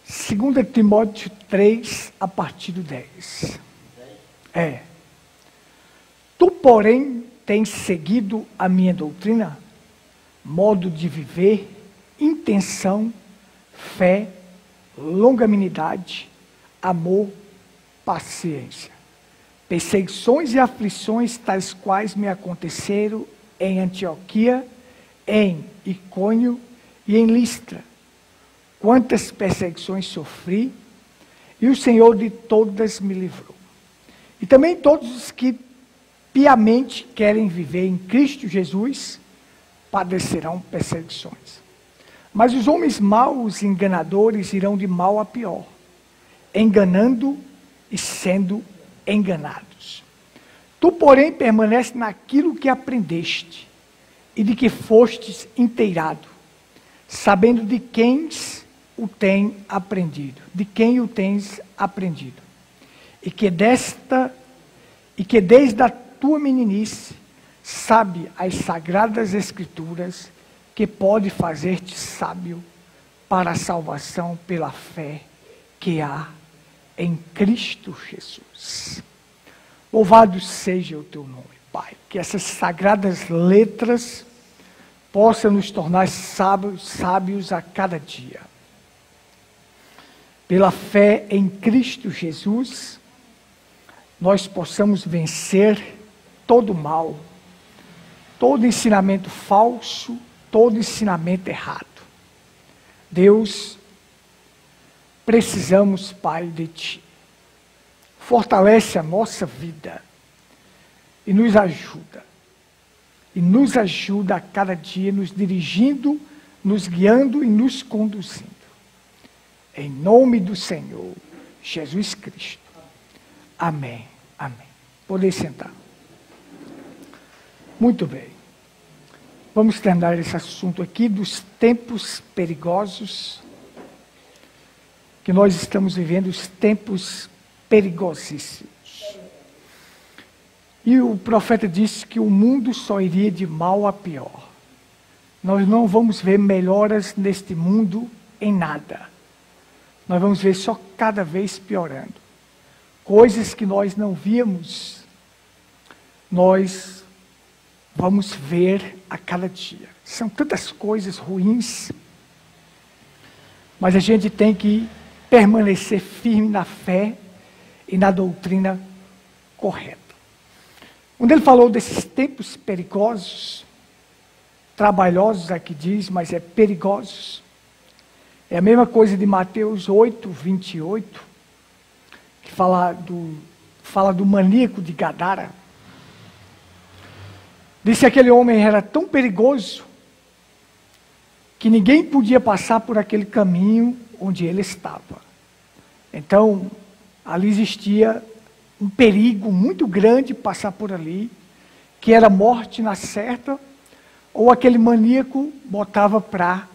2 Timóteo 3, a partir do 10. Tu, porém, tens seguido a minha doutrina, modo de viver, intenção, fé, longanimidade, amor, paciência. Perseguições e aflições tais quais me aconteceram em Antioquia, em Icônio e em Listra. Quantas perseguições sofri, e o Senhor de todas me livrou. E também todos os que piamente querem viver em Cristo Jesus, padecerão perseguições. Mas os homens maus e enganadores irão de mal a pior, enganando e sendo enganados. Tu, porém, permanece naquilo que aprendeste, e de que fostes inteirado, sabendo de quem o tem aprendido, de quem o tens aprendido, e que desde a tua meninice sabe as sagradas escrituras, que pode fazer-te sábio para a salvação pela fé que há em Cristo Jesus. Louvado seja o teu nome, Pai, que essas sagradas letras possam nos tornar sábios a cada dia. Pela fé em Cristo Jesus, nós possamos vencer todo mal, todo ensinamento falso, todo ensinamento errado. Deus, precisamos, Pai, de Ti. Fortalece a nossa vida e nos ajuda. E nos ajuda a cada dia, nos dirigindo, nos guiando e nos conduzindo. Em nome do Senhor Jesus Cristo. Amém. Amém. Podem sentar. Muito bem. Vamos terminar esse assunto aqui dos tempos perigosos, que nós estamos vivendo os tempos perigosíssimos. E o profeta disse que o mundo só iria de mal a pior. Nós não vamos ver melhoras neste mundo em nada. Nós vamos ver só cada vez piorando. Coisas que nós não víamos, nós vamos ver a cada dia. São tantas coisas ruins, mas a gente tem que permanecer firme na fé e na doutrina correta. Quando ele falou desses tempos perigosos, trabalhosos aqui diz, mas é perigosos. É a mesma coisa de Mateus 8, 28, que fala do maníaco de Gadara. Disse que aquele homem era tão perigoso que ninguém podia passar por aquele caminho onde ele estava. Então, ali existia um perigo muito grande passar por ali, que era morte na certa, ou aquele maníaco botava para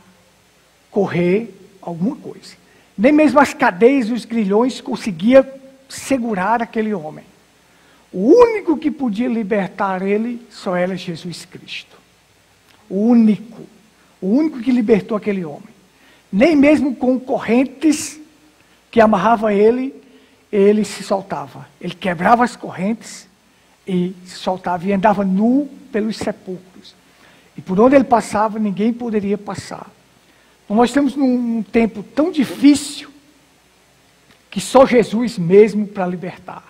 correr alguma coisa. Nem mesmo as cadeias e os grilhões conseguiam segurar aquele homem. O único que podia libertar ele só era Jesus Cristo. O único que libertou aquele homem. Nem mesmo com correntes que amarrava ele se soltava. Ele quebrava as correntes e se soltava e andava nu pelos sepulcros. E por onde ele passava, ninguém poderia passar. Então, nós estamos num tempo tão difícil que só Jesus mesmo para libertar.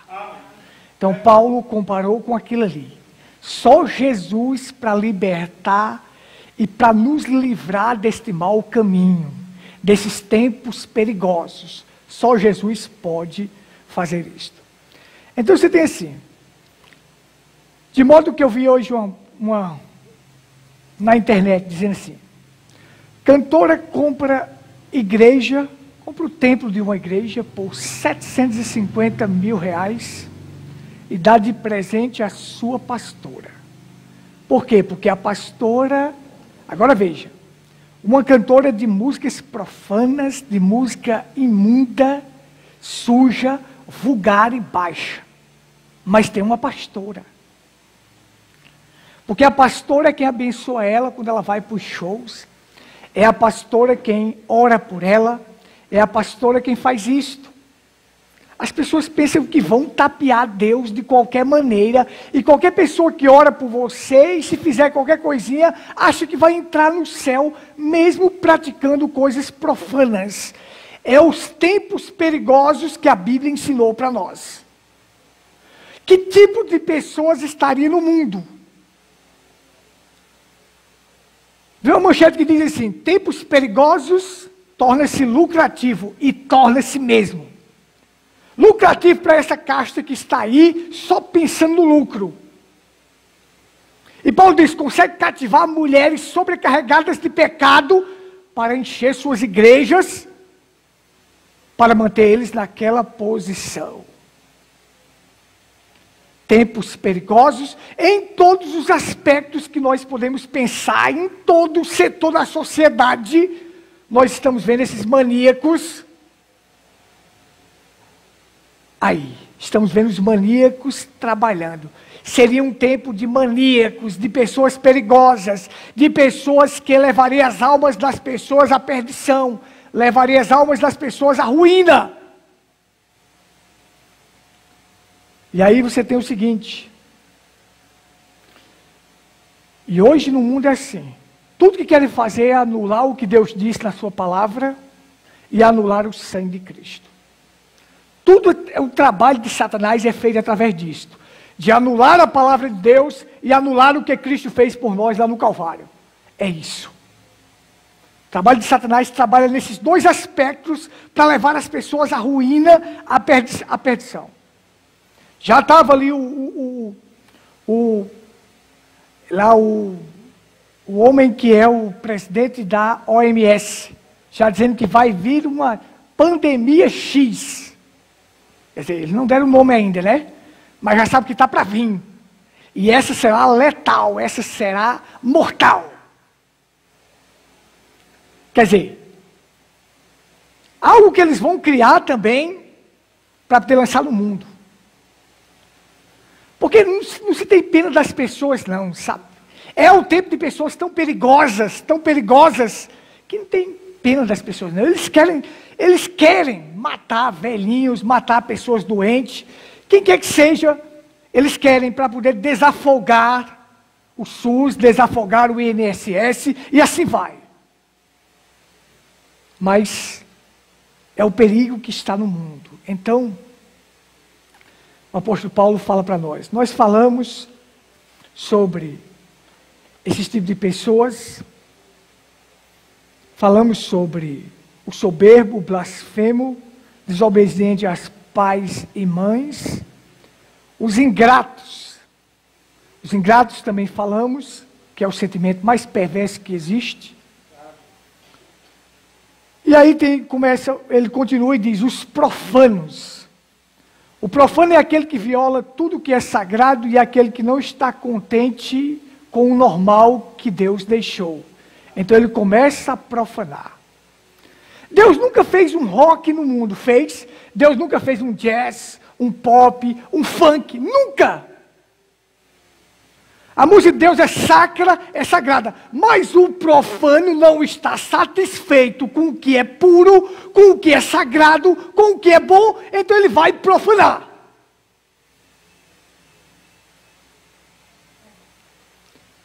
Então, Paulo comparou com aquilo ali. Só Jesus para libertar e para nos livrar deste mau caminho, desses tempos perigosos. Só Jesus pode fazer isto. Então, você tem assim. De modo que eu vi hoje na internet dizendo assim: cantora compra o templo de uma igreja por R$750 mil e dá de presente à sua pastora. Por quê? Porque a pastora, agora veja, uma cantora de músicas profanas, de música imunda, suja, vulgar e baixa. Mas tem uma pastora. Porque a pastora é quem abençoa ela quando ela vai para os shows. É a pastora quem ora por ela. É a pastora quem faz isto. As pessoas pensam que vão tapear Deus de qualquer maneira, e qualquer pessoa que ora por você, e se fizer qualquer coisinha, acha que vai entrar no céu, mesmo praticando coisas profanas. É os tempos perigosos que a Bíblia ensinou para nós. Que tipo de pessoas estaria no mundo? Vê uma manchete que diz assim: tempos perigosos, torna-se lucrativo, e torna-se mesmo. Lucrativo para essa casta que está aí, só pensando no lucro. E Paulo diz, consegue cativar mulheres sobrecarregadas de pecado, para encher suas igrejas, para manter eles naquela posição. Tempos perigosos, em todos os aspectos que nós podemos pensar, em todo o setor da sociedade, nós estamos vendo esses maníacos. Aí, estamos vendo os maníacos trabalhando. Seria um tempo de maníacos, de pessoas perigosas, de pessoas que levariam as almas das pessoas à perdição, levariam as almas das pessoas à ruína. E aí você tem o seguinte, e hoje no mundo é assim, tudo que querem fazer é anular o que Deus disse na sua palavra, e anular o sangue de Cristo. Tudo o trabalho de Satanás é feito através disto, de anular a palavra de Deus e anular o que Cristo fez por nós lá no Calvário. É isso. O trabalho de Satanás trabalha nesses dois aspectos para levar as pessoas à ruína, à perdição. Já estava ali o homem que é o presidente da OMS, já dizendo que vai vir uma pandemia X. Quer dizer, eles não deram o nome ainda, né? Mas já sabe que está para vir. E essa será letal, essa será mortal. Quer dizer, algo que eles vão criar também para poder lançar no mundo. Porque não se tem pena das pessoas não, sabe? É o tempo de pessoas tão perigosas, que não tem pena das pessoas não. Eles querem matar velhinhos, matar pessoas doentes, quem quer que seja, eles querem para poder desafogar o SUS, desafogar o INSS, e assim vai. Mas é o perigo que está no mundo. Então, o apóstolo Paulo fala para nós. Nós falamos sobre esses tipos de pessoas, falamos sobre o soberbo, o blasfemo, desobediente aos pais e mães, os ingratos. Os ingratos também falamos, que é o sentimento mais perverso que existe. E aí ele continua e diz, os profanos. O profano é aquele que viola tudo que é sagrado e é aquele que não está contente com o normal que Deus deixou. Então ele começa a profanar. Deus nunca fez um rock no mundo, fez? Deus nunca fez um jazz, um pop, um funk, nunca! A música de Deus é sacra, é sagrada, mas o profano não está satisfeito com o que é puro, com o que é sagrado, com o que é bom, então ele vai profanar.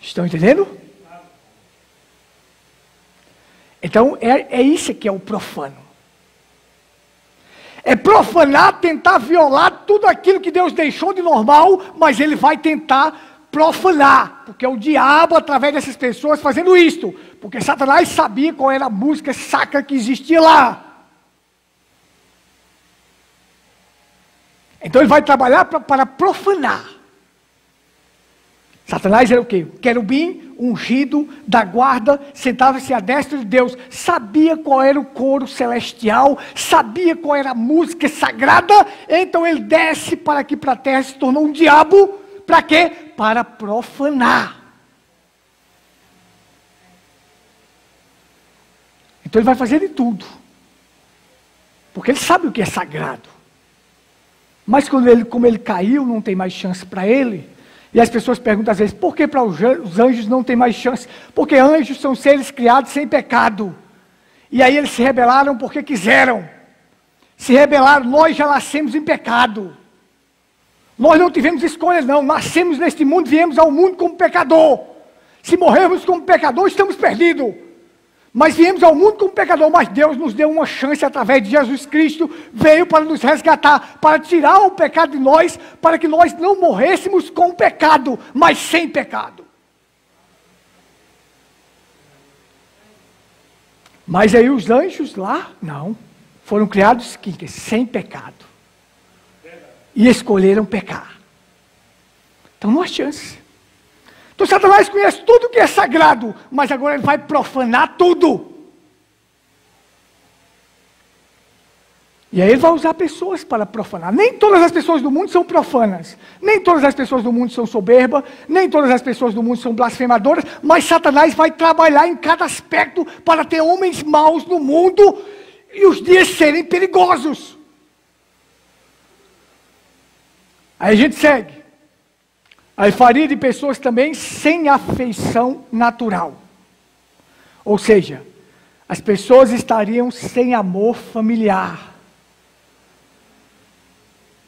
Estão entendendo? Então, é isso que é o profano. É profanar, tentar violar tudo aquilo que Deus deixou de normal, mas ele vai tentar profanar, porque é o diabo, através dessas pessoas, fazendo isto, porque Satanás sabia qual era a música sacra que existia lá. Então ele vai trabalhar para profanar. Satanás era o quê? Querubim, ungido, da guarda, sentava-se à destra de Deus, sabia qual era o coro celestial, sabia qual era a música sagrada, então ele desce para aqui para a terra, se tornou um diabo, para quê? Para profanar. Então ele vai fazer de tudo, porque ele sabe o que é sagrado, mas como ele caiu, não tem mais chance para ele. E as pessoas perguntam às vezes, por que para os anjos não tem mais chance? Porque anjos são seres criados sem pecado. E aí eles se rebelaram porque quiseram. Se rebelaram, nós já nascemos em pecado. Nós não tivemos escolha não, nascemos neste mundo, viemos ao mundo como pecador. Se morrermos como pecador, estamos perdidos. Mas viemos ao mundo como pecador, mas Deus nos deu uma chance através de Jesus Cristo, veio para nos resgatar, para tirar o pecado de nós, para que nós não morrêssemos com o pecado, mas sem pecado. Mas aí os anjos lá, não, foram criados sem pecado. E escolheram pecar. Então não há chance. Então Satanás conhece tudo que é sagrado, mas agora ele vai profanar tudo. E aí ele vai usar pessoas para profanar. Nem todas as pessoas do mundo são profanas. Nem todas as pessoas do mundo são soberbas. Nem todas as pessoas do mundo são blasfemadoras. Mas Satanás vai trabalhar em cada aspecto para ter homens maus no mundo e os dias serem perigosos. Aí a gente segue. Aí faria de pessoas também sem afeição natural. Ou seja, as pessoas estariam sem amor familiar.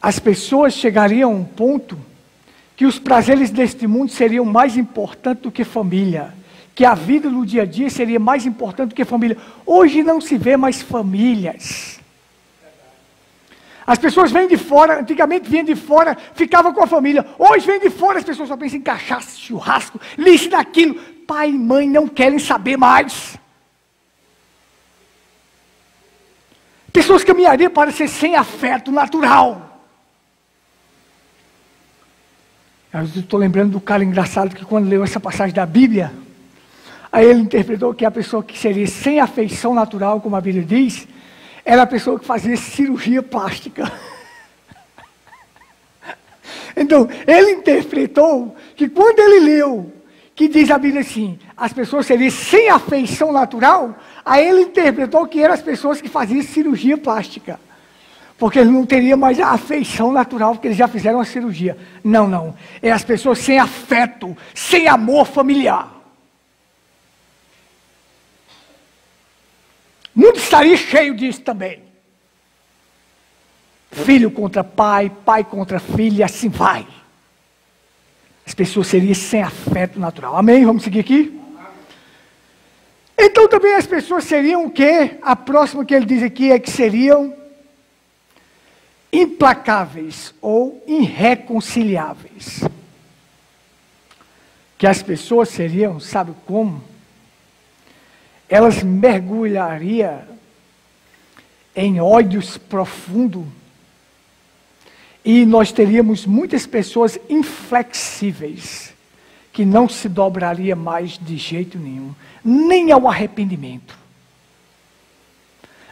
As pessoas chegariam a um ponto que os prazeres deste mundo seriam mais importantes do que família. Que a vida no dia a dia seria mais importante do que família. Hoje não se vê mais famílias. As pessoas vêm de fora, antigamente vinham de fora, ficavam com a família. Hoje vêm de fora, as pessoas só pensam em cachaça, churrasco, lixo daquilo. Pai e mãe não querem saber mais. Pessoas caminhariam para ser sem afeto natural. Eu estou lembrando do cara engraçado que quando leu essa passagem da Bíblia, aí ele interpretou que a pessoa que seria sem afeição natural, como a Bíblia diz, era a pessoa que fazia cirurgia plástica. Então, ele interpretou que quando ele leu, que diz a Bíblia assim, as pessoas seriam sem afeição natural, aí ele interpretou que eram as pessoas que faziam cirurgia plástica. Porque ele não teria mais a afeição natural, porque eles já fizeram a cirurgia. Não, não. É as pessoas sem afeto, sem amor familiar. O mundo estaria cheio disso também. Filho contra pai, pai contra filho, e assim vai. As pessoas seriam sem afeto natural. Amém? Vamos seguir aqui? Então também as pessoas seriam o quê? A próxima que ele diz aqui é que seriam implacáveis ou irreconciliáveis. Que as pessoas seriam, sabe como? Elas mergulhariam em ódios profundos e nós teríamos muitas pessoas inflexíveis que não se dobraria mais de jeito nenhum, nem ao arrependimento,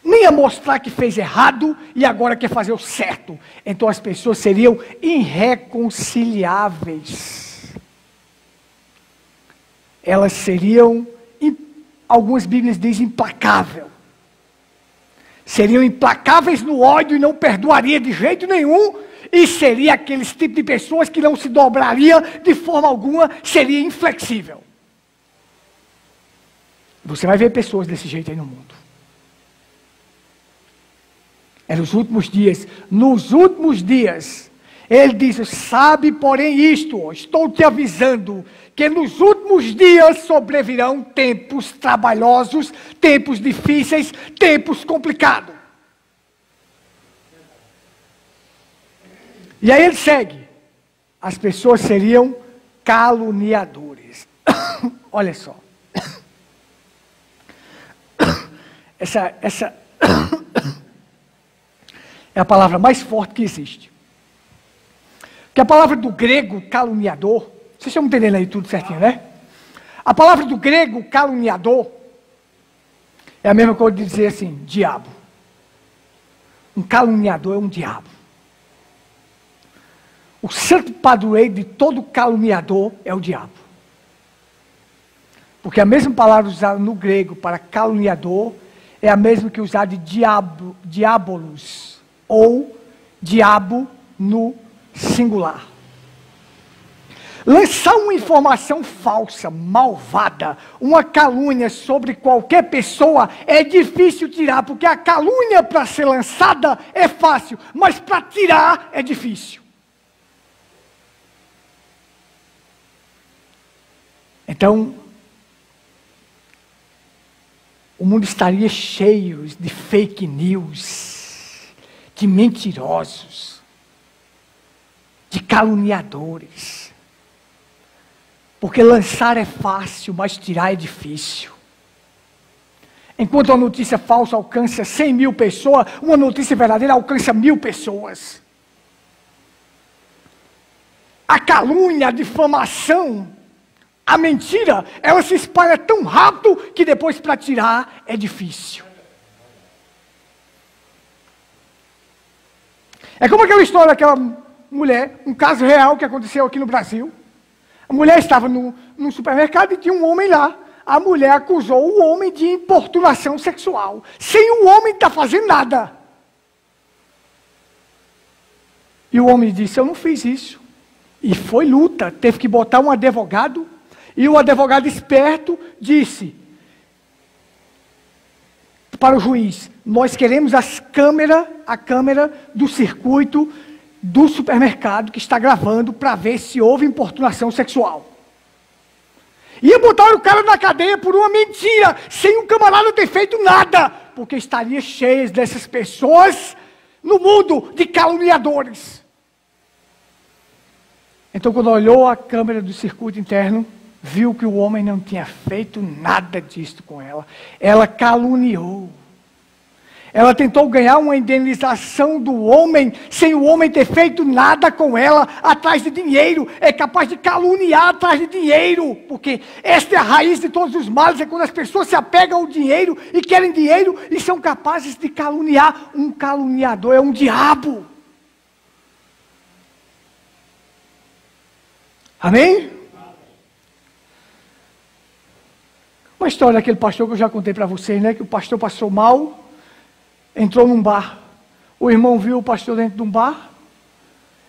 nem a mostrar que fez errado e agora quer fazer o certo. Então as pessoas seriam irreconciliáveis. Elas seriam, algumas Bíblias dizem implacável. Seriam implacáveis no ódio e não perdoaria de jeito nenhum. E seria aqueles tipos de pessoas que não se dobraria de forma alguma, seria inflexível. Você vai ver pessoas desse jeito aí no mundo. É nos últimos dias. Nos últimos dias, ele diz, sabe porém isto, estou te avisando, que nos últimos dias sobrevirão tempos trabalhosos, tempos difíceis, tempos complicados. E aí ele segue. As pessoas seriam caluniadores. Olha só. Essa é a palavra mais forte que existe. Porque a palavra do grego, caluniador, vocês estão entendendo aí tudo certinho, né? A palavra do grego, caluniador, é a mesma coisa de dizer assim, diabo. Um caluniador é um diabo. O santo padroeiro de todo caluniador é o diabo. Porque a mesma palavra usada no grego para caluniador é a mesma que usada de diabolos, ou diabo no singular. Lançar uma informação falsa, malvada, uma calúnia sobre qualquer pessoa é difícil tirar, porque a calúnia para ser lançada é fácil, mas para tirar é difícil. Então, o mundo estaria cheio de fake news, de mentirosos, de caluniadores. Porque lançar é fácil, mas tirar é difícil. Enquanto a notícia falsa alcança 100 mil pessoas, uma notícia verdadeira alcança 1000 pessoas. A calúnia, a difamação, a mentira, ela se espalha tão rápido que depois para tirar é difícil. É como aquela história daquela mulher, um caso real que aconteceu aqui no Brasil. A mulher estava num supermercado e tinha um homem lá. A mulher acusou o homem de importunação sexual, sem o homem estar fazendo nada. E o homem disse, eu não fiz isso. E foi luta, teve que botar um advogado. E o advogado esperto disse para o juiz, nós queremos a câmera do circuito do supermercado que está gravando para ver se houve importunação sexual. Ia botar o cara na cadeia por uma mentira, sem o camarada ter feito nada, porque estaria cheio dessas pessoas no mundo de caluniadores. Então, quando olhou a câmera do circuito interno, viu que o homem não tinha feito nada disso com ela. Ela caluniou. Ela tentou ganhar uma indenização do homem, sem o homem ter feito nada com ela, atrás de dinheiro. É capaz de caluniar atrás de dinheiro, porque esta é a raiz de todos os males, é quando as pessoas se apegam ao dinheiro e querem dinheiro e são capazes de caluniar. Um caluniador é um diabo. Amém? Uma história daquele pastor que eu já contei para vocês, né? Que o pastor passou mal, entrou num bar. O irmão viu o pastor dentro de um bar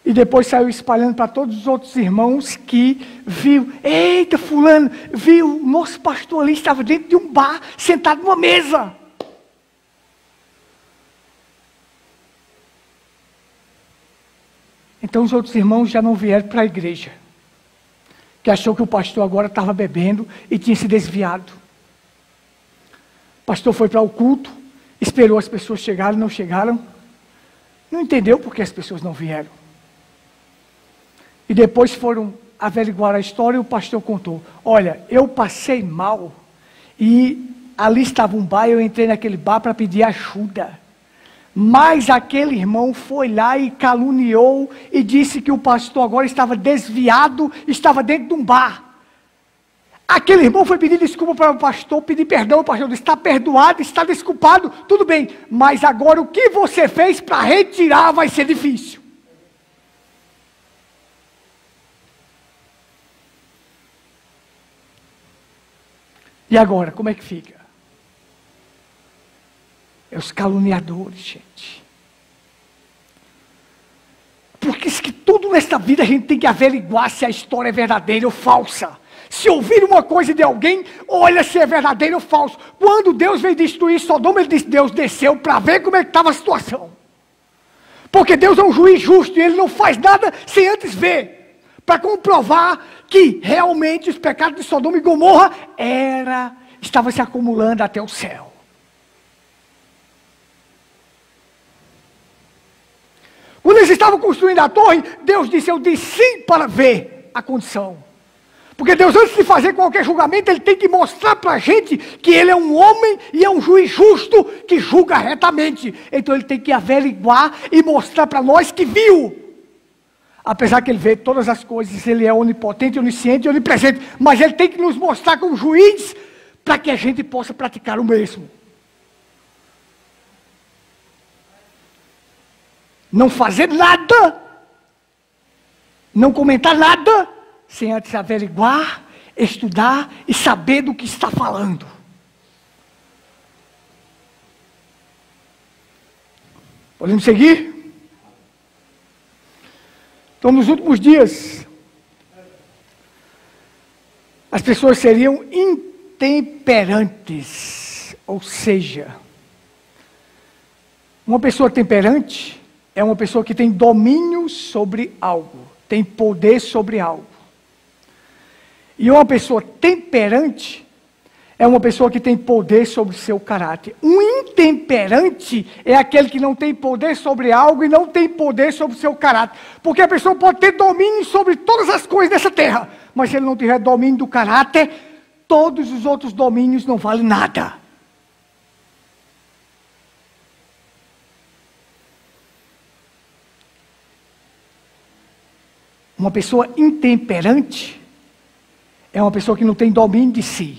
e depois saiu espalhando para todos os outros irmãos que viu. Eita, fulano, viu, nosso pastor ali estava dentro de um bar, sentado numa mesa. Então os outros irmãos já não vieram para a igreja, que achou que o pastor agora estava bebendo e tinha se desviado. O pastor foi para o culto, esperou as pessoas chegarem, não chegaram. Não entendeu por que as pessoas não vieram. E depois foram averiguar a história e o pastor contou. Olha, eu passei mal e ali estava um bar, eu entrei naquele bar para pedir ajuda. Mas aquele irmão foi lá e caluniou e disse que o pastor agora estava desviado, estava dentro de um bar. Aquele irmão foi pedir desculpa para o pastor, pedir perdão, o pastor disse, está perdoado, está desculpado, tudo bem, mas agora o que você fez para retirar vai ser difícil. E agora, como é que fica? É os caluniadores, gente. Porque isso que tudo nesta vida a gente tem que averiguar se a história é verdadeira ou falsa. Se ouvir uma coisa de alguém, olha se é verdadeiro ou falso. Quando Deus veio destruir Sodoma, ele disse, Deus desceu para ver como é que estava a situação. Porque Deus é um juiz justo e ele não faz nada sem antes ver. Para comprovar que realmente os pecados de Sodoma e Gomorra estavam se acumulando até o céu. Quando eles estavam construindo a torre, Deus disse, eu desci para ver a condição. Porque Deus, antes de fazer qualquer julgamento, Ele tem que mostrar para a gente que Ele é um homem e é um juiz justo que julga retamente. Então Ele tem que averiguar e mostrar para nós que viu. Apesar que Ele vê todas as coisas, Ele é onipotente, onisciente e onipresente. Mas Ele tem que nos mostrar como juiz para que a gente possa praticar o mesmo. Não fazer nada, não comentar nada, sem antes averiguar, estudar e saber do que está falando. Podemos seguir? Então, nos últimos dias, As pessoas seriam intemperantes, ou seja, uma pessoa temperante é uma pessoa que tem domínio sobre algo, tem poder sobre algo. E uma pessoa temperante é uma pessoa que tem poder sobre o seu caráter. Um intemperante é aquele que não tem poder sobre algo e não tem poder sobre o seu caráter. Porque a pessoa pode ter domínio sobre todas as coisas dessa terra, mas se ele não tiver domínio do caráter, todos os outros domínios não valem nada. Uma pessoa intemperante é uma pessoa que não tem domínio de si.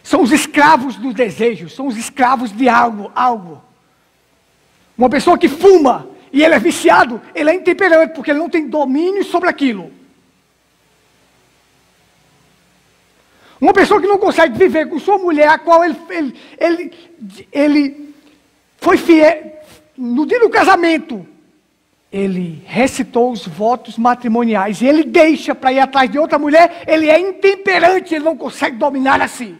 São os escravos dos desejos, são os escravos de algo. Uma pessoa que fuma e ele é viciado, ele é intemperante, porque ele não tem domínio sobre aquilo. Uma pessoa que não consegue viver com sua mulher, a qual ele foi fiel, no dia do casamento, ele recitou os votos matrimoniais, e ele deixa para ir atrás de outra mulher, ele é intemperante, ele não consegue dominar a si.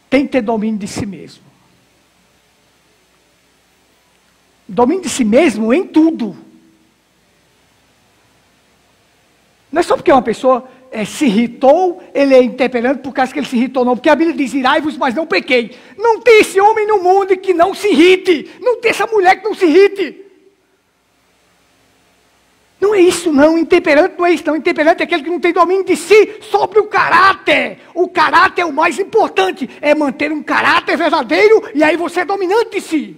Tem que ter domínio de si mesmo. Domínio de si mesmo em tudo. Não é só porque uma pessoa se irritou, ele é intemperante por causa que ele se irritou, não. Porque a Bíblia diz, irai-vos, mas não pequei. Não tem esse homem no mundo que não se irrite. Não tem essa mulher que não se irrite. Não é isso não, intemperante não é isso não. Intemperante é aquele que não tem domínio de si sobre o caráter. O caráter é o mais importante. É manter um caráter verdadeiro e aí você é dominante de si.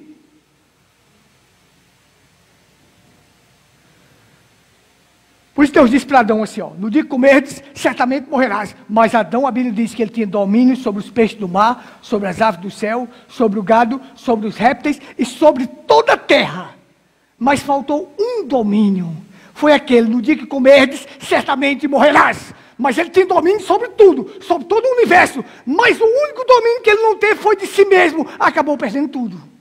Por isso Deus disse para Adão assim, ó, no dia que comerdes, certamente morrerás. Mas Adão, a Bíblia diz que ele tinha domínio sobre os peixes do mar, sobre as aves do céu, sobre o gado, sobre os répteis e sobre toda a terra. Mas faltou um domínio. Foi aquele, no dia que comerdes, certamente morrerás. Mas ele tem domínio sobre tudo, sobre todo o universo. Mas o único domínio que ele não teve foi de si mesmo. Acabou perdendo tudo.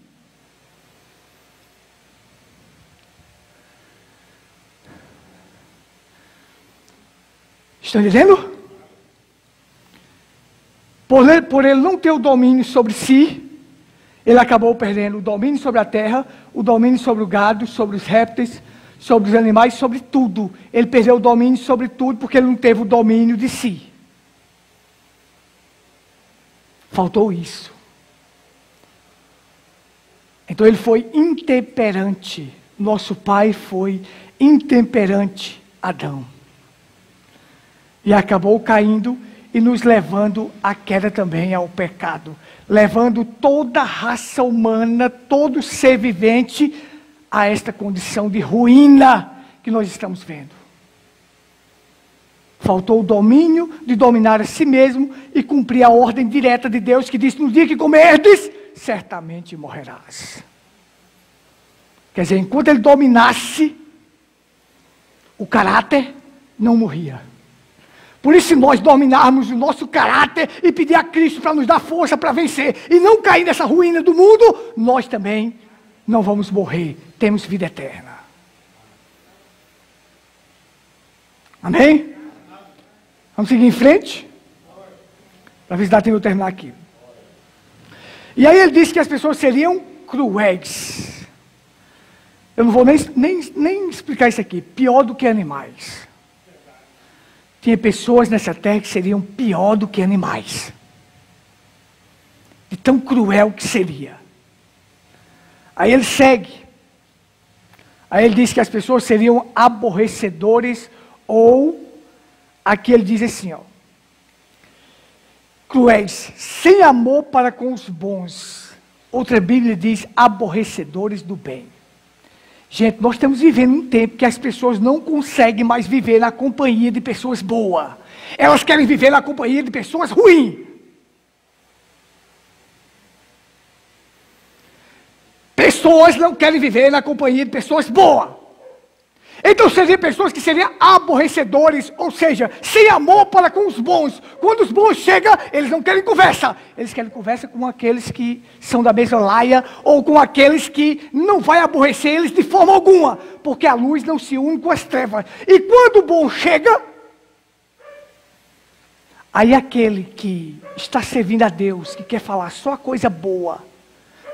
Estão entendendo? Por ele não ter o domínio sobre si, ele acabou perdendo o domínio sobre a terra, o domínio sobre o gado, sobre os répteis, sobre os animais, sobre tudo. Ele perdeu o domínio sobre tudo porque ele não teve o domínio de si. Faltou isso. Então ele foi intemperante. Nosso pai foi intemperante, Adão. E acabou caindo e nos levando à queda também, ao pecado. Levando toda a raça humana, todo ser vivente, a esta condição de ruína que nós estamos vendo. Faltou o domínio de dominar a si mesmo e cumprir a ordem direta de Deus que diz, no dia que comerdes, certamente morrerás. Quer dizer, enquanto ele dominasse o caráter, não morria. Por isso, se nós dominarmos o nosso caráter e pedir a Cristo para nos dar força para vencer e não cair nessa ruína do mundo, nós também não vamos morrer, temos vida eterna. Amém? Vamos seguir em frente? Para ver se dá tempo de eu terminar aqui. E aí ele disse que as pessoas seriam cruéis. Eu não vou nem explicar isso aqui. Pior do que animais. Tinha pessoas nessa terra que seriam pior do que animais. De tão cruel que seria. Aí ele segue. Aí ele diz que as pessoas seriam aborrecedores ou, aqui ele diz assim, ó. Cruéis, sem amor para com os bons. Outra Bíblia diz aborrecedores do bem. Gente, nós estamos vivendo um tempo que as pessoas não conseguem mais viver na companhia de pessoas boas. Elas querem viver na companhia de pessoas ruins. Pessoas não querem viver na companhia de pessoas boas. Então seriam pessoas que seriam aborrecedores, ou seja, sem amor para com os bons. Quando os bons chegam, eles não querem conversa. Eles querem conversa com aqueles que são da mesma laia, ou com aqueles que não vai aborrecer eles de forma alguma, porque a luz não se une com as trevas. E quando o bom chega, aí aquele que está servindo a Deus, que quer falar só coisa boa,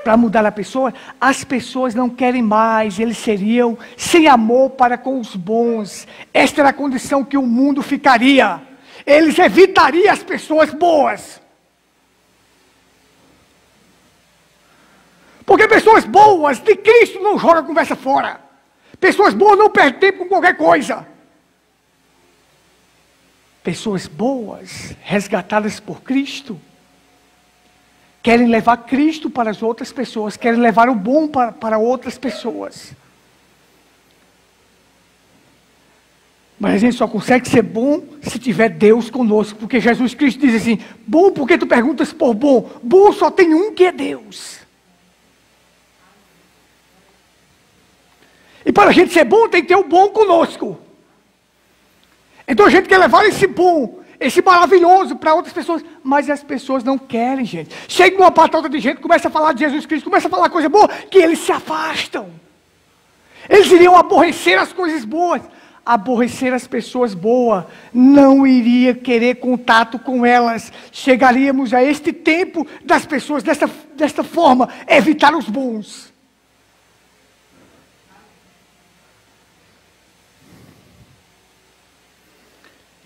para mudar a pessoa, as pessoas não querem mais, eles seriam sem amor para com os bons. Esta era a condição que o mundo ficaria. Eles evitariam as pessoas boas. Porque pessoas boas de Cristo não jogam a conversa fora. Pessoas boas não perdem tempo com qualquer coisa. Pessoas boas, resgatadas por Cristo, querem levar Cristo para as outras pessoas, querem levar o bom para outras pessoas. Mas a gente só consegue ser bom se tiver Deus conosco, porque Jesus Cristo diz assim, bom porque tu perguntas por bom? Bom só tem um que é Deus. E para a gente ser bom tem que ter o bom conosco. Então a gente quer levar esse bom, esse maravilhoso para outras pessoas, mas as pessoas não querem, gente. Chega uma patota de gente, começa a falar de Jesus Cristo, começa a falar coisa boa, que eles se afastam. Eles iriam aborrecer as coisas boas, aborrecer as pessoas boas, não iria querer contato com elas. Chegaríamos a este tempo das pessoas desta forma, evitar os bons.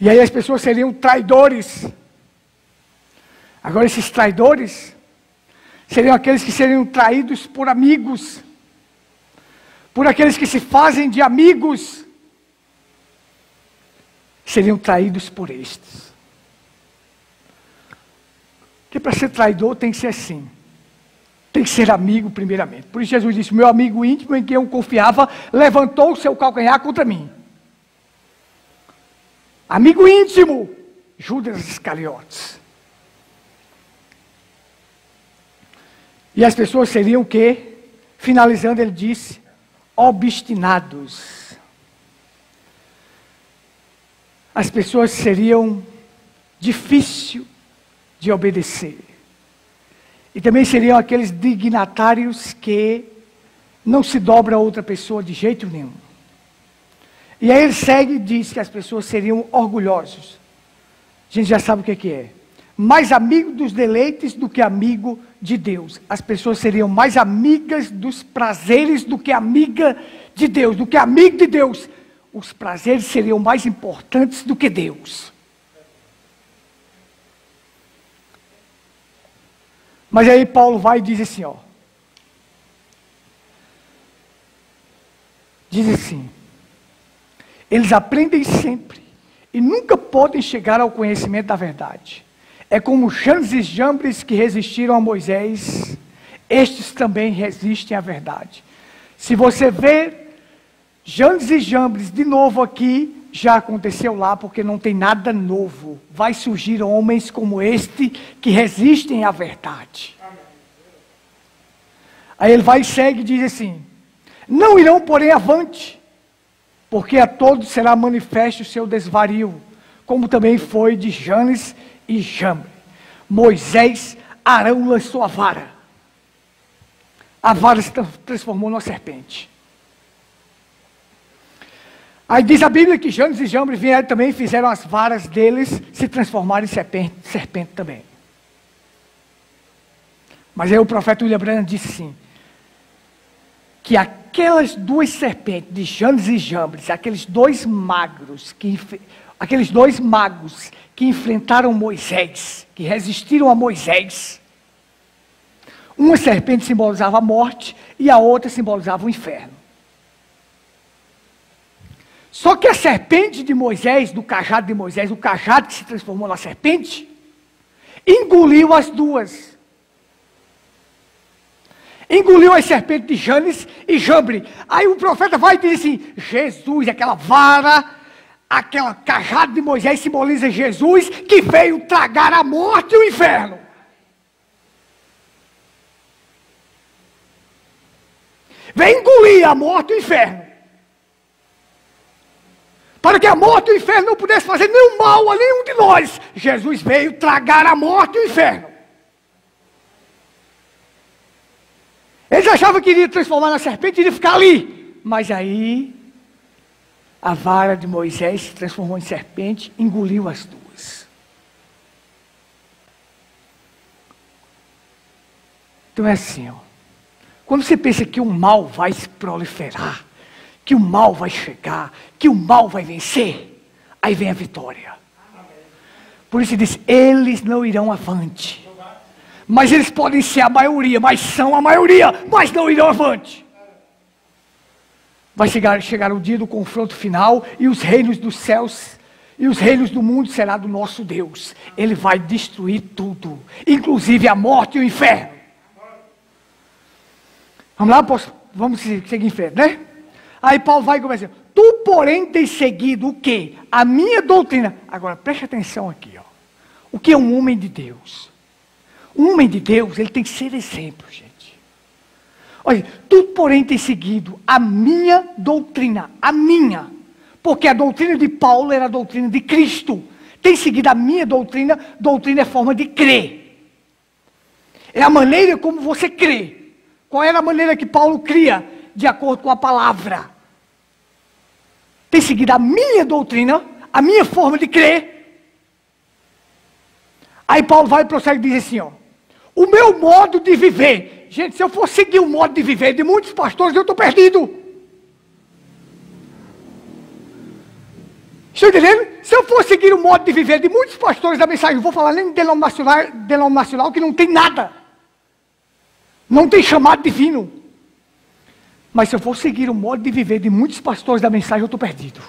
E aí as pessoas seriam traidores. Agora esses traidores seriam aqueles que seriam traídos por amigos, por aqueles que se fazem de amigos, seriam traídos por estes. Porque para ser traidor tem que ser assim, tem que ser amigo primeiramente. Por isso Jesus disse, meu amigo íntimo em quem eu confiava, levantou o seu calcanhar contra mim. Amigo íntimo, Judas Iscariotes. E as pessoas seriam o quê? Finalizando, ele disse, obstinados. As pessoas seriam difícil de obedecer. E também seriam aqueles dignatários que não se dobra a outra pessoa de jeito nenhum. E aí ele segue e diz que as pessoas seriam orgulhosos. A gente já sabe o que é. Mais amigo dos deleites do que amigo de Deus. As pessoas seriam mais amigas dos prazeres do que amiga de Deus. Do que amigo de Deus. Os prazeres seriam mais importantes do que Deus. Mas aí Paulo vai e diz assim, ó. Diz assim. Eles aprendem sempre e nunca podem chegar ao conhecimento da verdade. É como Janes e Jambres que resistiram a Moisés, estes também resistem à verdade. Se você vê Janes e Jambres de novo aqui, já aconteceu lá, porque não tem nada novo. Vai surgir homens como este que resistem à verdade. Aí ele vai e segue e diz assim, não irão porém avante, porque a todos será manifesto o seu desvario, como também foi de Janes e Jambres. Moisés, Arão lançou a vara. A vara se transformou numa serpente. Aí diz a Bíblia que Janes e Jambres vieram também e fizeram as varas deles se transformarem em serpente também. Mas aí o profeta William Branham disse assim, que aquelas duas serpentes de Janes e Jambres, aqueles dois magos que enfrentaram Moisés, que resistiram a Moisés, uma serpente simbolizava a morte e a outra simbolizava o inferno. Só que a serpente de Moisés, do cajado de Moisés, o cajado que se transformou na serpente, engoliu as duas. Engoliu as serpentes de Janes e Jambres. Aí o profeta vai e diz assim, Jesus, aquela vara, aquela cajado de Moisés simboliza Jesus, que veio tragar a morte e o inferno. Veio engolir a morte e o inferno. Para que a morte e o inferno não pudessem fazer nenhum mal a nenhum de nós. Jesus veio tragar a morte e o inferno. Eles achavam que iria transformar na serpente e iria ficar ali. Mas aí, a vara de Moisés se transformou em serpente, engoliu as duas. Então é assim, ó. Quando você pensa que o mal vai se proliferar, que o mal vai chegar, que o mal vai vencer, aí vem a vitória. Por isso ele diz, eles não irão avante. Mas eles podem ser a maioria, mas são a maioria, mas não irão avante. Vai chegar o dia do confronto final e os reinos dos céus e os reinos do mundo será do nosso Deus. Ele vai destruir tudo, inclusive a morte e o inferno. Vamos lá, vamos seguir em frente, né? Aí Paulo vai começar. Tu, porém, tens seguido o quê? A minha doutrina. Agora, preste atenção aqui, ó. O que é um homem de Deus? Um homem de Deus, ele tem que ser exemplo, gente. Olha, tu, porém, tens seguido a minha doutrina. A minha. Porque a doutrina de Paulo era a doutrina de Cristo. Tem seguido a minha doutrina. Doutrina é forma de crer. É a maneira como você crê. Qual era a maneira que Paulo cria? De acordo com a palavra. Tem seguido a minha doutrina, a minha forma de crer. Aí Paulo vai e prossegue e diz assim, ó. O meu modo de viver. Gente, se eu for seguir o modo de viver de muitos pastores, eu estou perdido. Estão entendendo? Se eu for seguir o modo de viver de muitos pastores da mensagem, não vou falar nem denominacional que não tem nada. Não tem chamado divino. Mas se eu for seguir o modo de viver de muitos pastores da mensagem, eu estou perdido.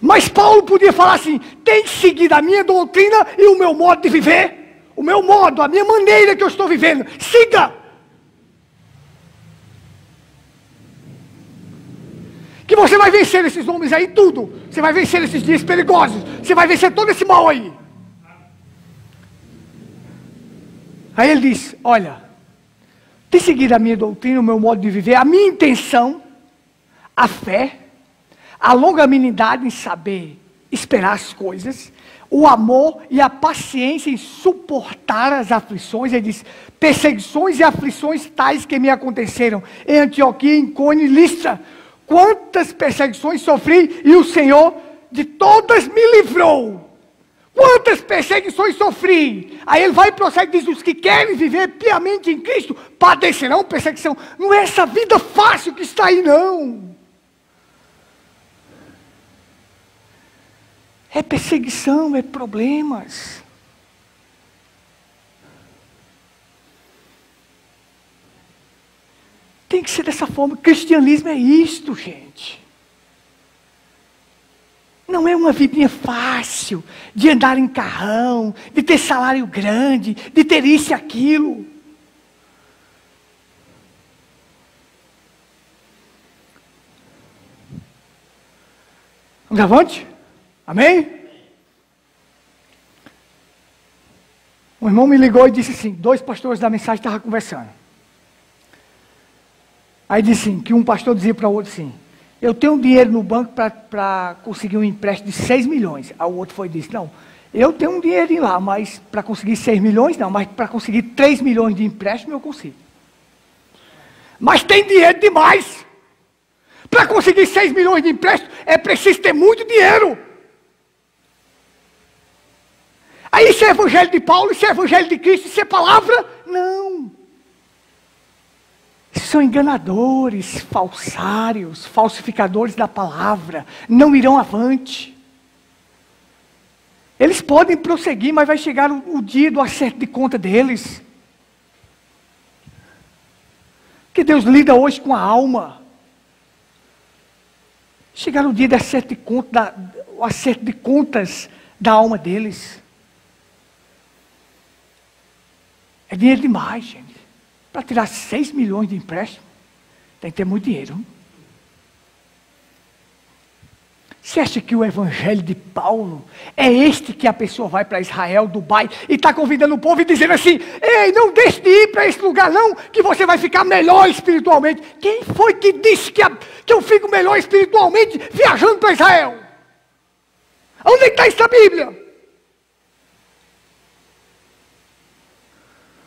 Mas Paulo podia falar assim, tem que seguir a minha doutrina e o meu modo de viver. O meu modo, a minha maneira que eu estou vivendo. Siga! Que você vai vencer esses homens aí, tudo. Você vai vencer esses dias perigosos. Você vai vencer todo esse mal aí. Aí ele diz, olha, tem seguido a minha doutrina, o meu modo de viver, a minha intenção, a fé, a longanimidade em saber esperar as coisas, o amor e a paciência em suportar as aflições. Ele diz, perseguições e aflições tais que me aconteceram em Antioquia, em Icônio e Listra. Quantas perseguições sofri e o Senhor de todas me livrou. Quantas perseguições sofri? Aí ele vai e prossegue e diz, os que querem viver piamente em Cristo, padecerão perseguição. Não é essa vida fácil que está aí, não. É perseguição, é problemas. Tem que ser dessa forma. Cristianismo é isto, gente. Não é uma vidinha fácil, de andar em carrão, de ter salário grande, de ter isso e aquilo. Vamos avante? Amém? Um irmão me ligou e disse assim, 2 pastores da mensagem estavam conversando. Aí disse assim, que um pastor dizia para o outro assim, eu tenho dinheiro no banco para conseguir um empréstimo de 6 milhões. Aí o outro foi e disse, não, eu tenho um dinheirinho lá, mas para conseguir 6 milhões não, mas para conseguir 3 milhões de empréstimo eu consigo. Mas tem dinheiro demais. Para conseguir 6 milhões de empréstimo é preciso ter muito dinheiro. Aí isso é evangelho de Paulo, isso é evangelho de Cristo, isso é palavra? Não. São enganadores, falsários, falsificadores da palavra, não irão avante. Eles podem prosseguir, mas vai chegar o dia do acerto de conta deles. Que Deus lida hoje com a alma. Chegar o dia do acerto de conta, o acerto de contas da alma deles. É dinheiro demais, gente. Para tirar 6 milhões de empréstimo, tem que ter muito dinheiro. Você acha que o evangelho de Paulo é este que a pessoa vai para Israel, Dubai, e está convidando o povo e dizendo assim: ei, não deixe de ir para esse lugar não, que você vai ficar melhor espiritualmente. Quem foi que disse que eu fico melhor espiritualmente viajando para Israel? Onde é que está isso na Bíblia?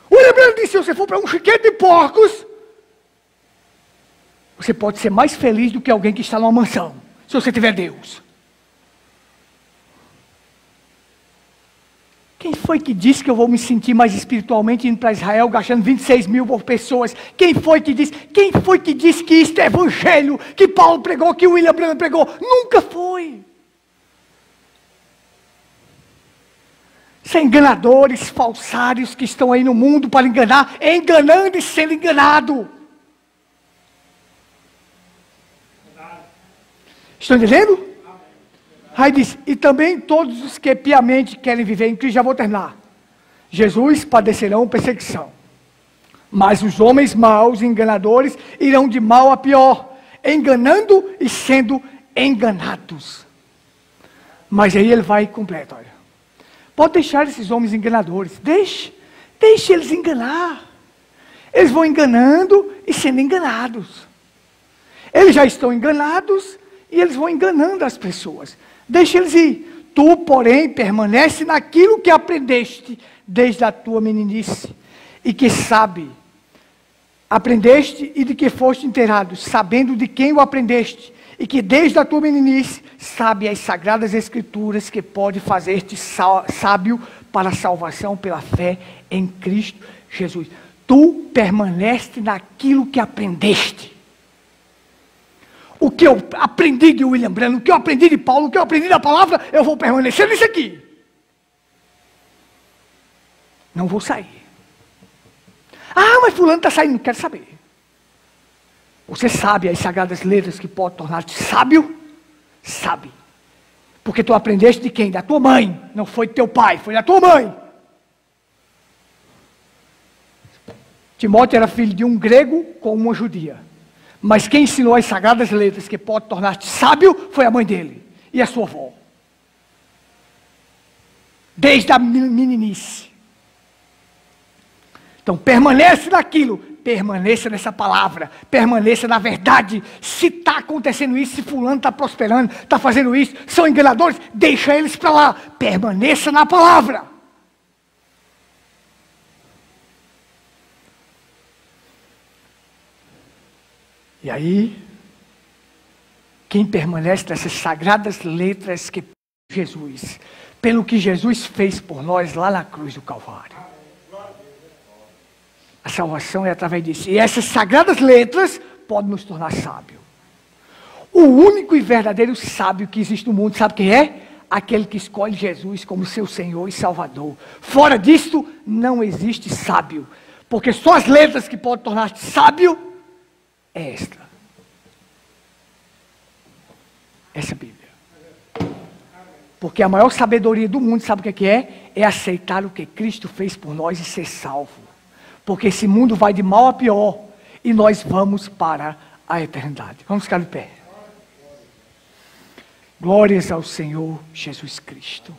O William disse: se você for para um chiquete de porcos, você pode ser mais feliz do que alguém que está numa mansão, se você tiver Deus. Quem foi que disse que eu vou me sentir mais espiritualmente indo para Israel, gastando 26 mil por pessoas? Quem foi que disse? Quem foi que disse que isto é evangelho, que Paulo pregou, que William Branham pregou? Nunca foi. São enganadores, falsários que estão aí no mundo para enganar, enganando e sendo enganado. Estão entendendo? Aí diz: e também todos os que piamente querem viver em Cristo, já vou terminar. Jesus padecerão perseguição, mas os homens maus e enganadores irão de mal a pior, enganando e sendo enganados. Mas aí ele vai e completa, olha. Pode deixar esses homens enganadores, deixe eles enganar. Eles vão enganando e sendo enganados. Eles já estão enganados e eles vão enganando as pessoas. Deixa eles ir. Tu, porém, permanece naquilo que aprendeste desde a tua meninice, e que aprendeste e de que foste inteirado, sabendo de quem o aprendeste, e que desde a tua meninice sabe as sagradas escrituras, que pode fazer-te sábio para a salvação pela fé em Cristo Jesus. Tu permanece naquilo que aprendeste. O que eu aprendi de William Branham, o que eu aprendi de Paulo, o que eu aprendi da palavra, eu vou permanecer nisso aqui. Não vou sair. Ah, mas fulano está saindo, não quero saber. Você sabe as sagradas letras que podem tornar-te sábio? Sabe. Porque tu aprendeste de quem? Da tua mãe. Não foi de teu pai, foi da tua mãe. Timóteo era filho de um grego com uma judia. Mas quem ensinou as sagradas letras que pode tornar-te sábio foi a mãe dele e a sua avó. Desde a meninice. Então permanece naquilo, permaneça nessa palavra, permaneça na verdade. Se está acontecendo isso, se fulano está prosperando, está fazendo isso, são enganadores, deixa eles para lá, permaneça na palavra. E aí, quem permanece nessas sagradas letras que Jesus, pelo que Jesus fez por nós lá na cruz do Calvário. A salvação é através disso. E essas sagradas letras podem nos tornar sábios. O único e verdadeiro sábio que existe no mundo, sabe quem é? Aquele que escolhe Jesus como seu Senhor e Salvador. Fora disso, não existe sábio. Porque só as letras que podem tornar-te sábio é esta. Essa Bíblia. Porque a maior sabedoria do mundo, sabe o que é? É aceitar o que Cristo fez por nós e ser salvo. Porque esse mundo vai de mal a pior e nós vamos para a eternidade. Vamos ficar de pé. Glórias ao Senhor Jesus Cristo.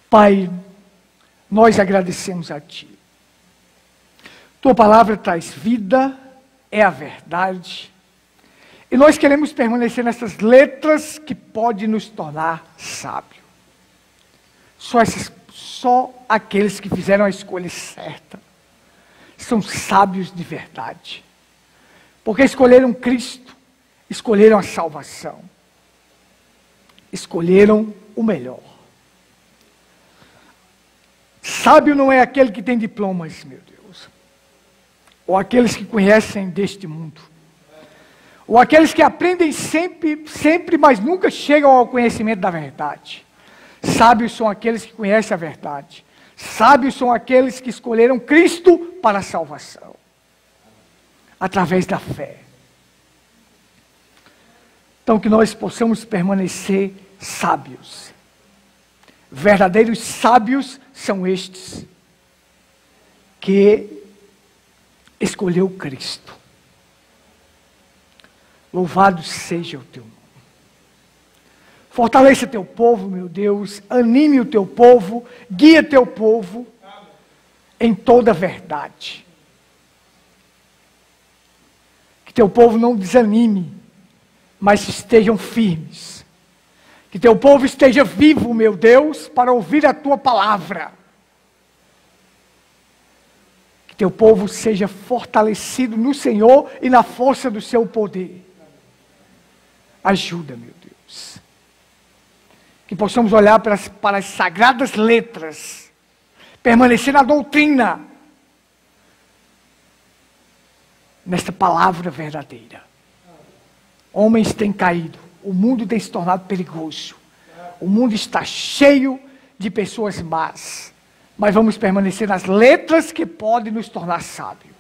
Pai, nós agradecemos a Ti. Tua palavra traz vida, é a verdade. E nós queremos permanecer nessas letras que podem nos tornar sábios. Só aqueles que fizeram a escolha certa são sábios de verdade. Porque escolheram Cristo, escolheram a salvação, escolheram o melhor. Sábio não é aquele que tem diplomas, meu Deus, ou aqueles que conhecem deste mundo, ou aqueles que aprendem sempre, mas nunca chegam ao conhecimento da verdade. Sábios são aqueles que conhecem a verdade. Sábios são aqueles que escolheram Cristo para a salvação, através da fé. Então que nós possamos permanecer sábios. Verdadeiros sábios são estes que escolheu Cristo. Louvado seja o teu nome. Fortaleça teu povo, meu Deus. Anime o teu povo. Guia teu povo em toda a verdade. Que teu povo não desanime, mas estejam firmes. Que teu povo esteja vivo, meu Deus, para ouvir a tua palavra. Que teu povo seja fortalecido no Senhor e na força do seu poder. Ajuda, meu Deus. Que possamos olhar para as sagradas letras, permanecer na doutrina, nesta palavra verdadeira. Homens têm caído, o mundo tem se tornado perigoso, o mundo está cheio de pessoas más, mas vamos permanecer nas letras que podem nos tornar sábios.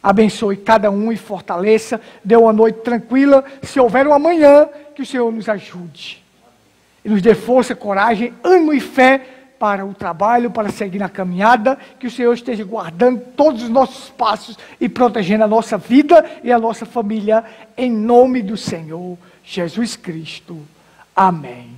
Abençoe cada um e fortaleça, dê uma noite tranquila, se houver um amanhã, que o Senhor nos ajude, e nos dê força, coragem, ânimo e fé, para o trabalho, para seguir na caminhada, que o Senhor esteja guardando todos os nossos passos e protegendo a nossa vida e a nossa família, em nome do Senhor Jesus Cristo. Amém.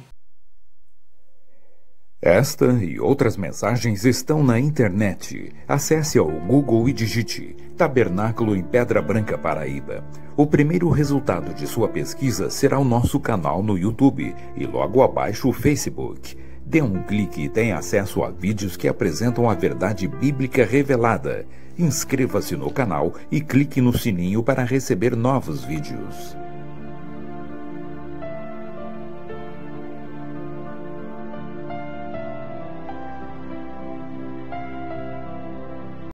Esta e outras mensagens estão na internet. Acesse ao Google e digite Tabernáculo em Pedra Branca, Paraíba. O primeiro resultado de sua pesquisa será o nosso canal no YouTube e logo abaixo o Facebook. Dê um clique e tenha acesso a vídeos que apresentam a verdade bíblica revelada. Inscreva-se no canal e clique no sininho para receber novos vídeos.